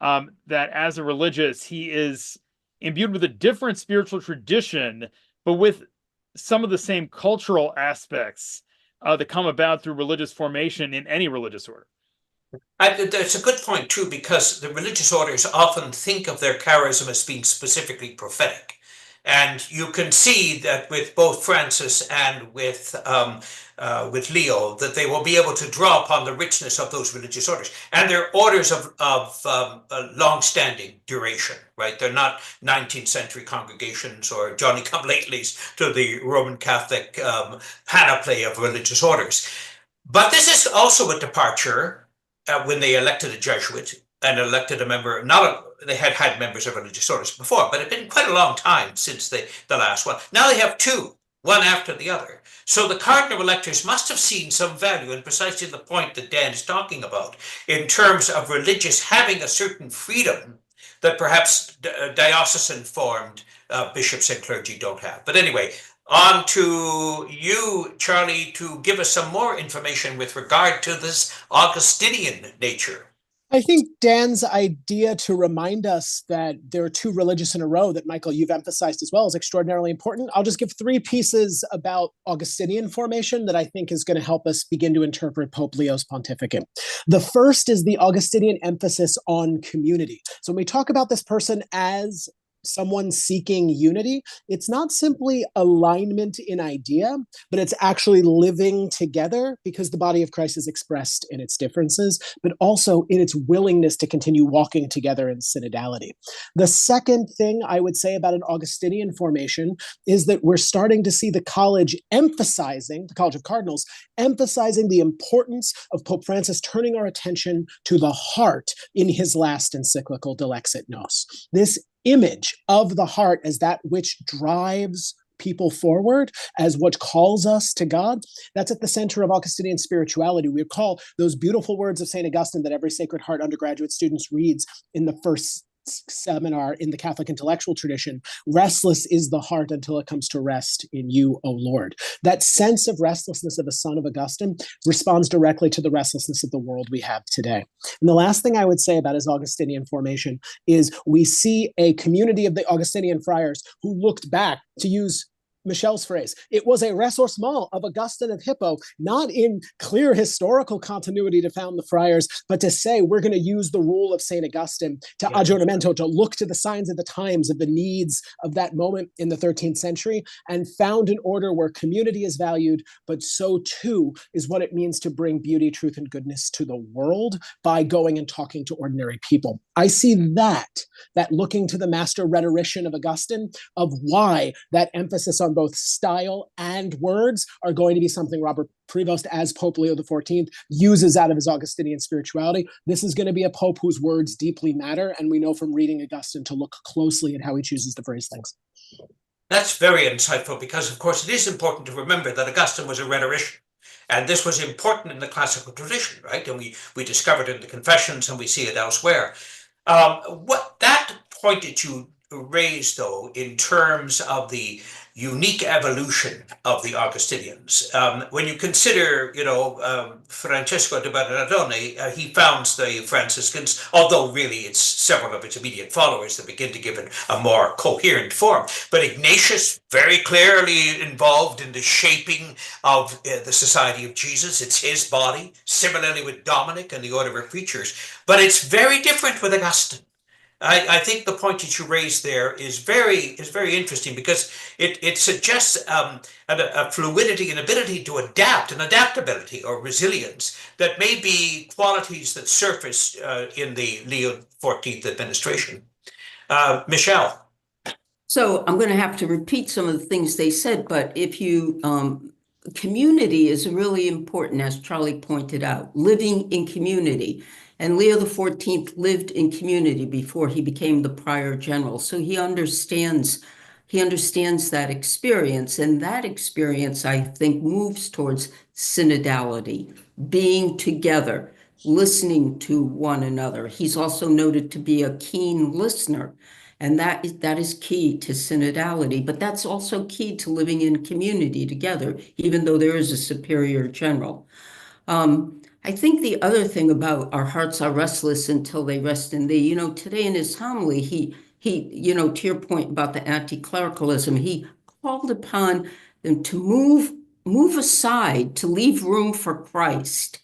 That as a religious, he is imbued with a different spiritual tradition, but with some of the same cultural aspects that come about through religious formation in any religious order. That's a good point too, because the religious orders often think of their charism as being specifically prophetic. And you can see that with both Francis and with Leo, that they will be able to draw upon the richness of those religious orders. And they're orders of long-standing duration, right? They're not 19th century congregations or Johnny-come-latelys to the Roman Catholic panoply of religious orders. But this is also a departure when they elected a Jesuit and elected a member. They had members of religious orders before, but it had been quite a long time since the last one. Now they have two, one after the other. So the cardinal electors must have seen some value in precisely the point that Dan is talking about, in terms of religious having a certain freedom that perhaps diocesan-formed bishops and clergy don't have. But anyway, on to you, Charlie, to give us some more information with regard to this Augustinian nature. I think Dan's idea to remind us that there are two religious in a row that, Michael, you've emphasized as well, is extraordinarily important. I'll just give three pieces about Augustinian formation that I think is going to help us begin to interpret Pope Leo's pontificate. The first is the Augustinian emphasis on community. So when we talk about this person as someone seeking unity, it's not simply alignment in idea, but it's actually living together, because the body of Christ is expressed in its differences, but also in its willingness to continue walking together in synodality. The second thing I would say about an Augustinian formation is that we're starting to see the College of Cardinals, emphasizing the importance of Pope Francis turning our attention to the heart in his last encyclical, Dilexit Nos. This image of the heart as that which drives people forward, as what calls us to God, that's at the center of Augustinian spirituality. We recall those beautiful words of St. Augustine that every Sacred Heart undergraduate student reads in the first seminar in the Catholic intellectual tradition. Restless is the heart until it comes to rest in you, O Lord. That sense of restlessness of the son of Augustine responds directly to the restlessness of the world we have today. And the last thing I would say about his Augustinian formation is we see a community of the Augustinian friars who looked back, to use Michelle's phrase, it was a ressourcement of Augustine of Hippo, not in clear historical continuity to found the friars, but to say we're going to use the rule of St. Augustine to aggiornamento, to look to the signs of the times, of the needs of that moment in the 13th century, and found an order where community is valued, but so too is what it means to bring beauty, truth, and goodness to the world by going and talking to ordinary people. I see that looking to the master rhetorician of Augustine, of why that emphasis on both style and words are going to be something Robert Prevost, as Pope Leo XIV, uses out of his Augustinian spirituality. This is going to be a pope whose words deeply matter, and we know from reading Augustine to look closely at how he chooses to phrase things. That's very insightful, because, of course, it is important to remember that Augustine was a rhetorician. And this was important in the classical tradition, right? And we discovered it in the Confessions, and we see it elsewhere. What that pointed you raise, though, in terms of the unique evolution of the Augustinians. When you consider, Francesco de Bernardone, he founds the Franciscans, although really it's several of its immediate followers that begin to give it a more coherent form. But Ignatius, very clearly involved in the shaping of the Society of Jesus. It's his body, similarly with Dominic and the Order of Preachers. But it's very different with Augustine. I think the point that you raised there is very interesting, because it suggests a fluidity, an ability to adapt, an adaptability or resilience that may be qualities that surfaced in the Leo XIV administration. Michelle. So I'm going to have to repeat some of the things they said, but if you, community is really important, as Charlie pointed out, living in community. And Leo XIV lived in community before he became the prior general. So he understands that experience. And that experience, I think, moves towards synodality, being together, listening to one another. He's also noted to be a keen listener. And that is key to synodality, but that's also key to living in community together, even though there is a superior general. I think the other thing about our hearts are restless until they rest in thee, today in his homily, he, to your point about the anti-clericalism, he called upon them to move aside, to leave room for Christ.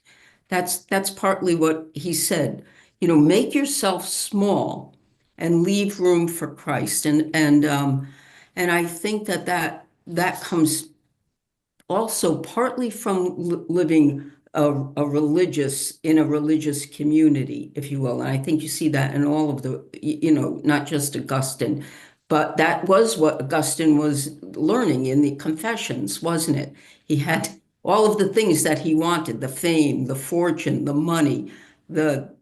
That's partly what he said, make yourself small and leave room for Christ. And I think that comes also partly from living in a religious community, if you will. And I think you see that in all of the, not just Augustine, but that was what Augustine was learning in the Confessions, wasn't it? He had all of the things that he wanted, the fame, the fortune, the money, the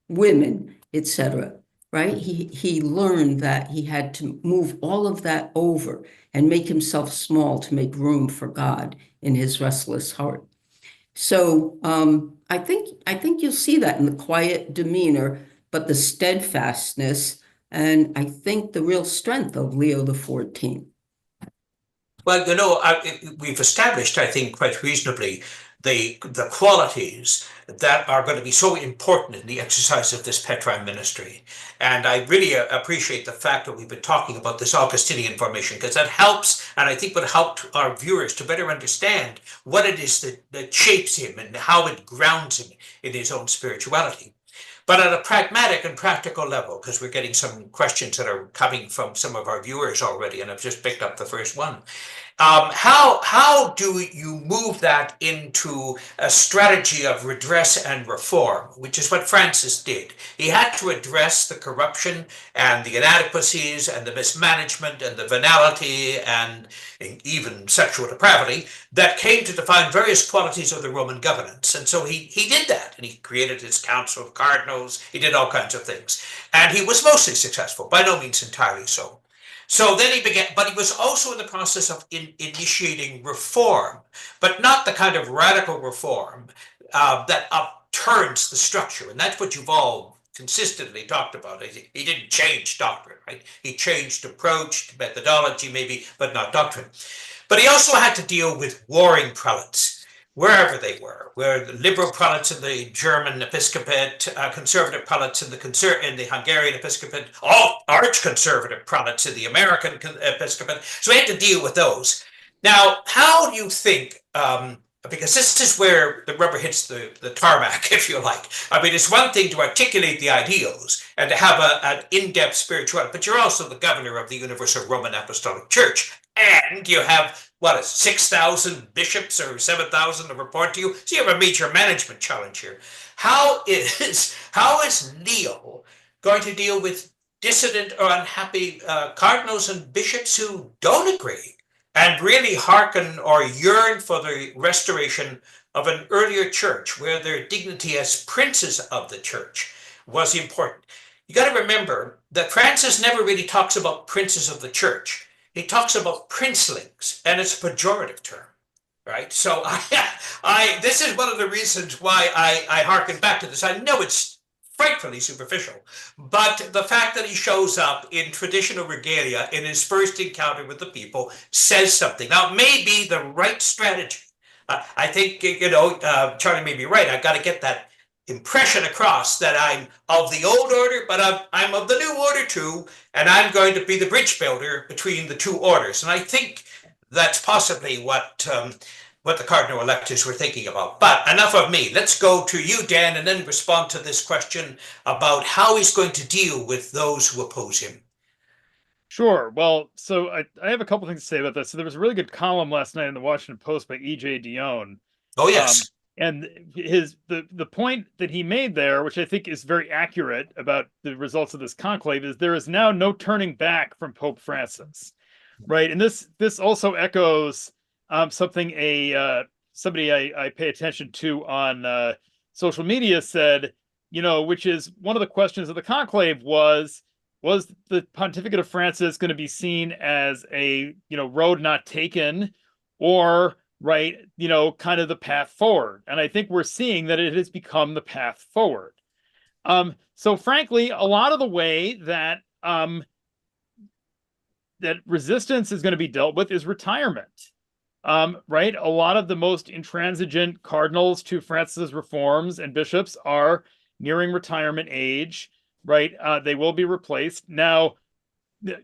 women, etc. Right? He learned that he had to move all of that over and make himself small to make room for God in his restless heart. So I think you'll see that in the quiet demeanor, but the steadfastness, and I think the real strength of Leo XIV. Well, we've established, I think, quite reasonably the qualities that are going to be so important in the exercise of this Petrine ministry. And I really appreciate the fact that we've been talking about this Augustinian formation, because that helps, and I think would help our viewers to better understand what it is that shapes him and how it grounds him in his own spirituality. But at a pragmatic and practical level, because we're getting some questions that are coming from some of our viewers already, and I've just picked up the first one. How do you move that into a strategy of redress and reform, which is what Francis did? He had to address the corruption and the inadequacies and the mismanagement and the venality and even sexual depravity that came to define various qualities of the Roman governance. And so he did that, and he created his council of cardinals. He did all kinds of things, and he was mostly successful, by no means entirely so. So then he began, but he was also in the process of initiating reform, but not the kind of radical reform that upturns the structure. And that's what you've all consistently talked about. He didn't change doctrine, right? He changed approach, methodology maybe, but not doctrine. But he also had to deal with warring prelates, wherever they were, where the liberal prelates in the German episcopate, conservative prelates in the Hungarian episcopate, all arch-conservative prelates in the American episcopate. So he had to deal with those. Now, how do you think, because this is where the rubber hits the tarmac, if you like. I mean, it's one thing to articulate the ideals and to have an in-depth spirituality, but you're also the governor of the Universal Roman Apostolic Church. And you have, 6,000 bishops or 7,000 to report to you? So you have a major management challenge here. How is Leo going to deal with dissident or unhappy cardinals and bishops who don't agree and really hearken or yearn for the restoration of an earlier church where their dignity as princes of the church was important? You got to remember that Francis never really talks about princes of the church. He talks about princelings, and it's a pejorative term, right? So this is one of the reasons why I hearken back to this. I know it's frightfully superficial. But the fact that he shows up in traditional regalia in his first encounter with the people says something. Now, it may be the right strategy. I think, Charlie may be right. I've got to get that impression across that I'm of the old order, but I'm of the new order too, and I'm going to be the bridge builder between the two orders. And I think that's possibly what the cardinal electors were thinking about. But enough of me. Let's go to you, Dan, and then respond to this question about how he's going to deal with those who oppose him. Sure. Well, so I have a couple things to say about this. So there was a really good column last night in the Washington Post by E.J. Dionne. Oh, yes. And the point that he made there, which I think is very accurate about the results of this conclave, is there is now no turning back from Pope Francis, right? And this also echoes something somebody I pay attention to on social media said, which is one of the questions of the conclave was the pontificate of Francis going to be seen as a road not taken, or right, kind of the path forward? And I think we're seeing that it has become the path forward. So frankly, a lot of the way that that resistance is going to be dealt with is retirement. Right? A lot of the most intransigent cardinals to Francis's reforms and bishops are nearing retirement age, right? They will be replaced. Now, there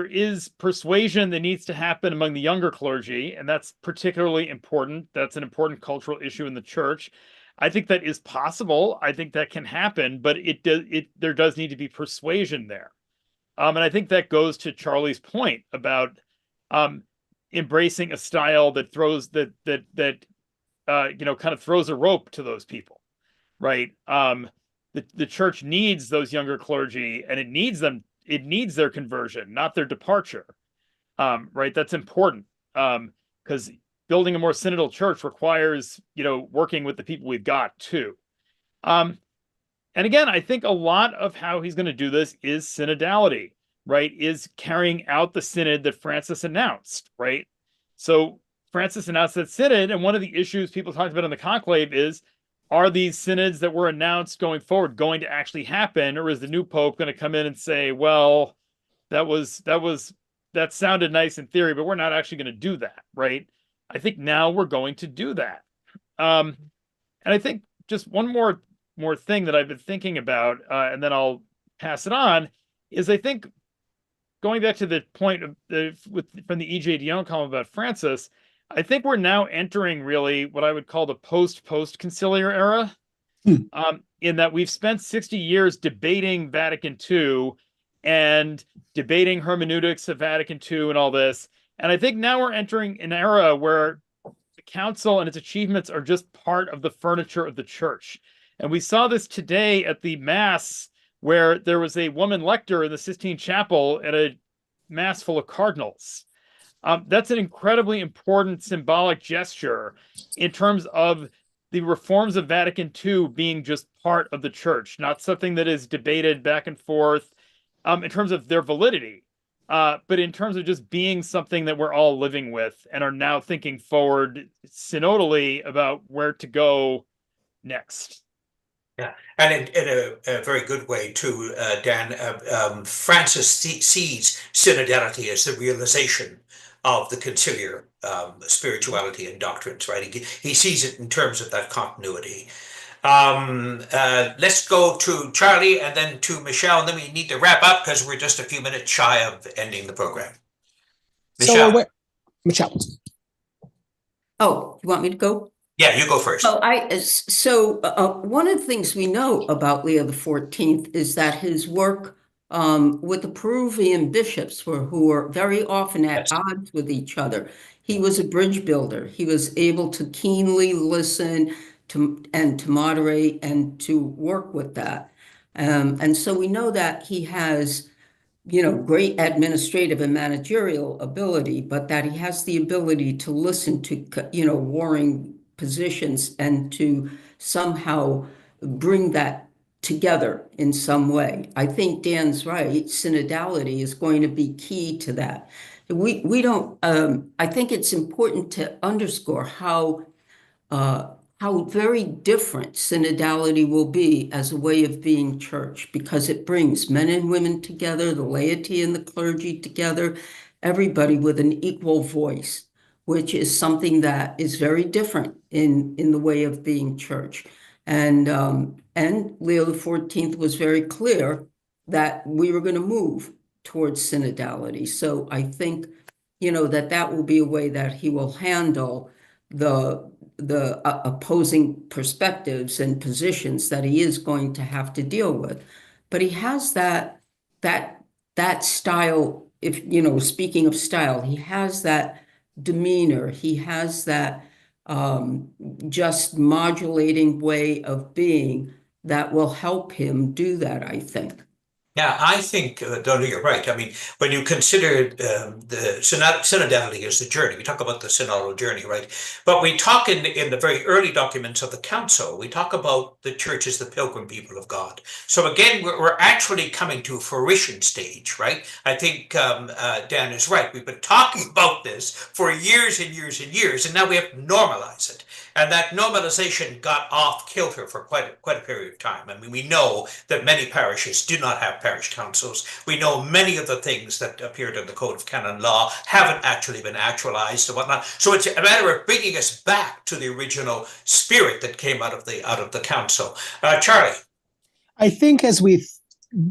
is persuasion that needs to happen among the younger clergy, and that's particularly important. That's an important cultural issue in the church. I think that is possible. I think that can happen, but there does need to be persuasion there. And I think that goes to Charlie's point about embracing a style that throws kind of throws a rope to those people, right? The church needs those younger clergy, and it needs their conversion, not their departure. Right? That's important, because building a more synodal church requires, working with the people we've got too. And again, I think a lot of how he's going to do this is synodality, right? Is carrying out the synod that Francis announced, right? So Francis announced that synod, and one of the issues people talked about in the conclave is, are these synods that were announced going forward going to actually happen, or is the new pope going to come in and say, well, that sounded nice in theory, but we're not actually going to do that, right? I think now we're going to do that. And I think just one more thing that I've been thinking about, and then I'll pass it on, is I think going back to the point from the E.J. Dionne column about Francis, I think we're now entering really what I would call the post-conciliar era, in that we've spent 60 years debating Vatican II and debating hermeneutics of Vatican II and all this. And I think now we're entering an era where the council and its achievements are just part of the furniture of the church. And we saw this today at the Mass, where there was a woman lector in the Sistine Chapel at a Mass full of cardinals. That's an incredibly important symbolic gesture in terms of the reforms of Vatican II being just part of the church, not something that is debated back and forth in terms of their validity, but in terms of just being something that we're all living with and are now thinking forward synodally about where to go next. Yeah, and in a very good way too, Dan. Francis sees synodality as the realization of the conciliar spirituality and doctrines, right? He sees it in terms of that continuity. Let's go to Charlie and then to Michelle, and then we need to wrap up because we're just a few minutes shy of ending the program. Michelle. Michelle. Oh, you want me to go? Yeah, you go first. One of the things we know about Leo XIV is that his work with the Peruvian bishops who were very often at odds with each other. He was a bridge builder. He was able to keenly listen and to moderate and to work with that. And so we know that he has, great administrative and managerial ability, but that he has the ability to listen to, warring positions and to somehow bring that together in some way. I think Dan's right. Synodality is going to be key to that. We don't, I think it's important to underscore how how very different synodality will be as a way of being church, because it brings men and women together, the laity and the clergy together, everybody with an equal voice, which is something that is very different in the way of being church. And Leo XIV was very clear that we were going to move towards synodality. So I think, that will be a way that he will handle the opposing perspectives and positions that he is going to have to deal with. But he has that style, if speaking of style, he has that demeanor, he has that just modulating way of being that will help him do that, I think. Yeah, I think, Donna, you're right. I mean, when you consider the synodality as the journey, we talk about the synodal journey, right? But we talk in the very early documents of the council, we talk about the church as the pilgrim people of God. So again, we're actually coming to a fruition stage, right? I think Dan is right. We've been talking about this for years and years and years, and now we have to normalize it. And that normalization got off kilter for quite a period of time. I mean, we know that many parishes do not have parish councils. We know many of the things that appeared in the Code of Canon Law haven't actually been actualized and whatnot. So it's a matter of bringing us back to the original spirit that came out of the council. Charlie. I think as we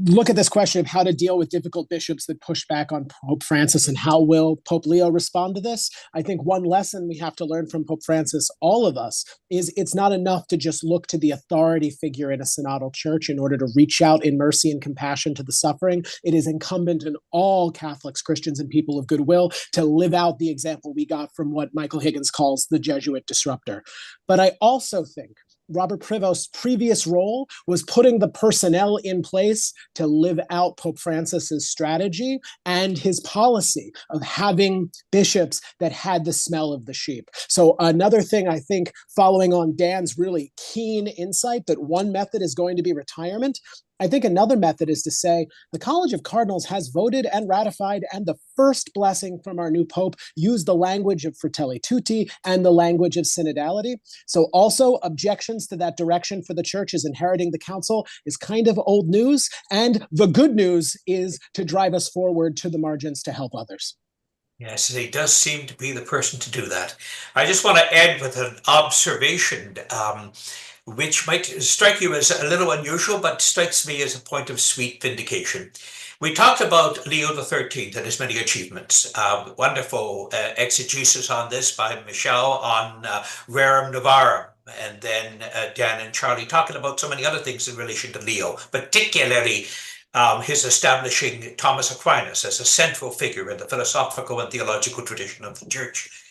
look at this question of how to deal with difficult bishops that push back on Pope Francis and how will Pope Leo respond to this, I think one lesson we have to learn from Pope Francis, all of us, is it's not enough to just look to the authority figure in a synodal church in order to reach out in mercy and compassion to the suffering. It is incumbent on all Catholics, Christians, and people of goodwill to live out the example we got from what Michael Higgins calls the Jesuit disruptor. But I also think Robert Prevost's previous role was putting the personnel in place to live out Pope Francis's strategy and his policy of having bishops that had the smell of the sheep. So another thing, I think, following on Dan's really keen insight that one method is going to be retirement, I think another method is to say the College of Cardinals has voted and ratified, and the first blessing from our new Pope used the language of Fratelli Tutti and the language of synodality. So also objections to that direction for the church as inheriting the council is kind of old news. And the good news is to drive us forward to the margins to help others. Yes, he does seem to be the person to do that. I just want to end with an observation, which might strike you as a little unusual, but strikes me as a point of sweet vindication. We talked about Leo XIII and his many achievements. Wonderful exegesis on this by Michel on Rerum Novarum, and then Dan and Charlie talking about so many other things in relation to Leo, particularly his establishing Thomas Aquinas as a central figure in the philosophical and theological tradition of the church.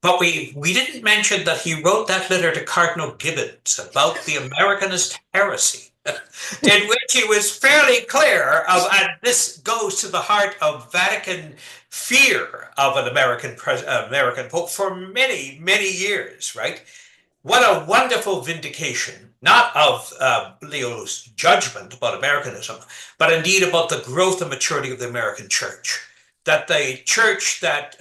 But we didn't mention that he wrote that letter to Cardinal Gibbons about the Americanist heresy, in which he was fairly clear of, and this goes to the heart of Vatican fear of an American Pope for many, many years, right? What a wonderful vindication, not of Leo's judgment about Americanism, but indeed about the growth and maturity of the American church. That the church that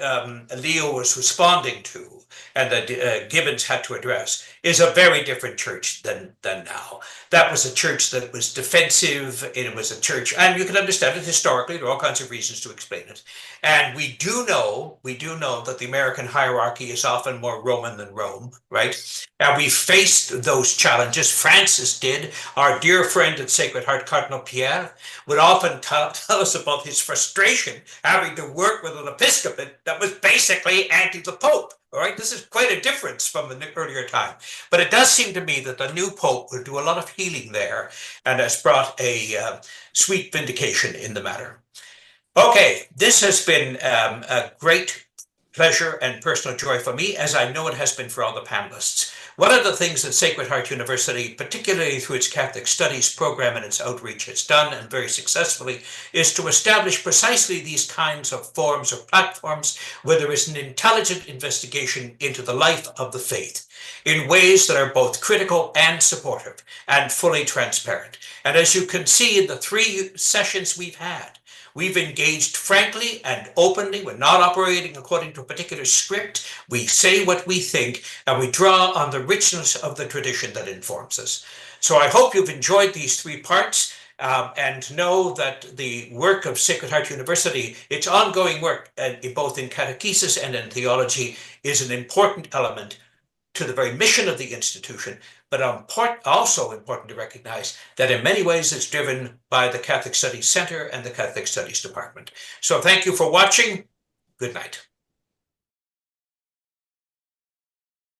Leo was responding to and that Gibbons had to address is a very different church than now. That was a church that was defensive. It was a church, and you can understand it historically. There are all kinds of reasons to explain it. And we do know that the American hierarchy is often more Roman than Rome, right? And we faced those challenges. Francis did. Our dear friend at Sacred Heart, Cardinal Pierre, would often tell us about his frustration having to work with an episcopate that was basically anti the Pope. All right, this is quite a difference from the earlier time. But it does seem to me that the new Pope will do a lot of healing there and has brought a sweet vindication in the matter. Okay, this has been a great pleasure and personal joy for me, as I know it has been for all the panelists. One of the things that Sacred Heart University, particularly through its Catholic Studies program and its outreach, has done, and very successfully, is to establish precisely these kinds of forums or platforms where there is an intelligent investigation into the life of the faith in ways that are both critical and supportive and fully transparent. And as you can see in the 3 sessions we've had, We've engaged frankly and openly. We're not operating according to a particular script. We say what we think, and we draw on the richness of the tradition that informs us. So I hope you've enjoyed these three parts. And know that the work of Sacred Heart University, its ongoing work, both in catechesis and in theology, is an important element to the very mission of the institution, but also important to recognize that in many ways it's driven by the Catholic Studies Center and the Catholic Studies Department. So thank you for watching. Good night.